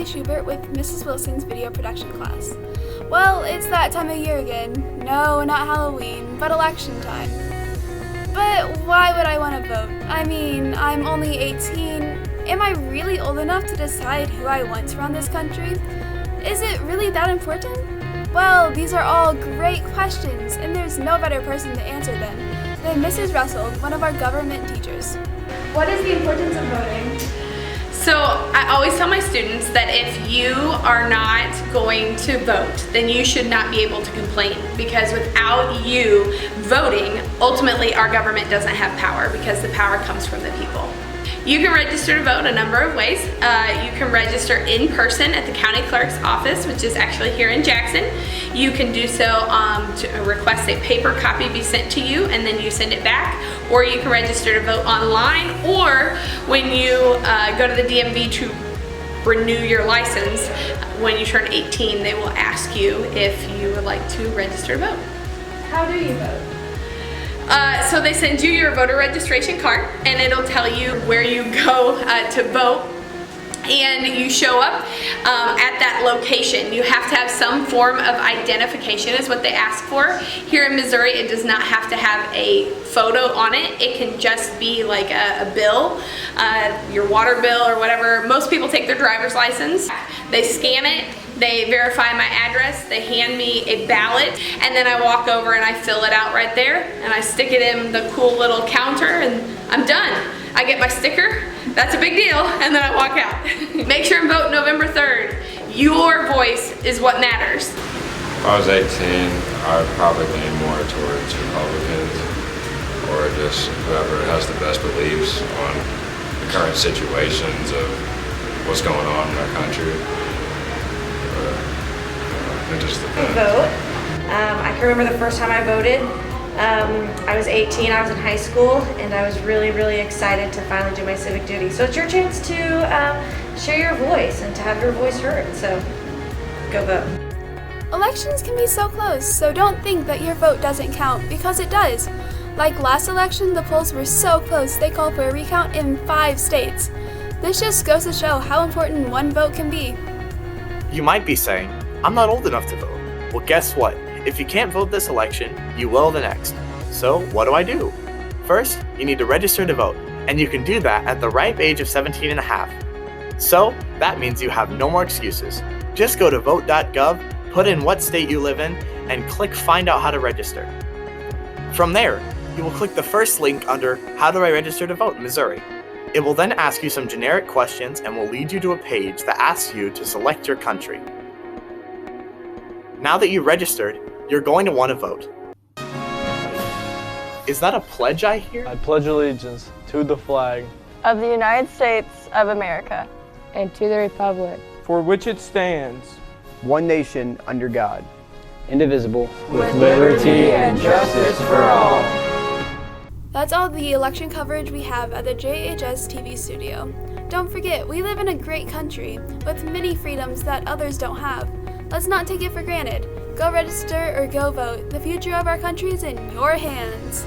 Schubert with Mrs. Wilson's video production class. Well, it's that time of year again. No, not Halloween, but election time. But why would I want to vote? I mean, I'm only 18. Am I really old enough to decide who I want to run this country? Is it really that important? Well, these are all great questions, and there's no better person to answer them than Mrs. Russell, one of our government teachers. What is the importance of voting? So I always tell my students that if you are not going to vote, then you should not be able to complain, because without you voting, ultimately our government doesn't have power, because the power comes from the people. You can register to vote a number of ways. You can register in person at the county clerk's office, which is actually here in Jackson. You can do so to request a paper copy be sent to you, and then you send it back. Or you can register to vote online, or when you go to the DMV to renew your license, when you turn 18, they will ask you if you would like to register to vote. How do you vote? So they send you your voter registration card, and it'll tell you where you go to vote, and you show up at that location. You have to have some form of identification is what they ask for. Here in Missouri, it does not have to have a photo on it. It can just be like a bill, your water bill or whatever. Most people take their driver's license, they scan it, they verify my address, they hand me a ballot, and then I walk over and I fill it out right there, and I stick it in the cool little counter, and I'm done. I get my sticker, that's a big deal, and then I walk out. Make sure and vote November 3rd. Your voice is what matters. If I was 18, I would probably lean more towards Republicans, or just whoever has the best beliefs on the current situations of what's going on in our country. It just depends. Vote. I can remember the first time I voted. I was 18, I was in high school, and I was really, really excited to finally do my civic duty. So it's your chance to share your voice and to have your voice heard, so go vote. Elections can be so close, so don't think that your vote doesn't count, because it does. Like last election, the polls were so close they called for a recount in 5 states. This just goes to show how important one vote can be. You might be saying, I'm not old enough to vote. Well, guess what? If you can't vote this election, you will the next. So what do? First, you need to register to vote, and you can do that at the ripe age of 17 and a half. So that means you have no more excuses. Just go to vote.gov, put in what state you live in, and click Find Out How to Register. From there, you will click the first link under How do I register to vote in Missouri? It will then ask you some generic questions and will lead you to a page that asks you to select your country. Now that you've registered, you're going to want to vote. Is that a pledge I hear? I pledge allegiance to the flag of the United States of America and to the republic for which it stands, one nation under God, indivisible, with liberty and justice for all. That's all the election coverage we have at the JHS TV studio. Don't forget, we live in a great country with many freedoms that others don't have. Let's not take it for granted. Go register or go vote. The future of our country is in your hands.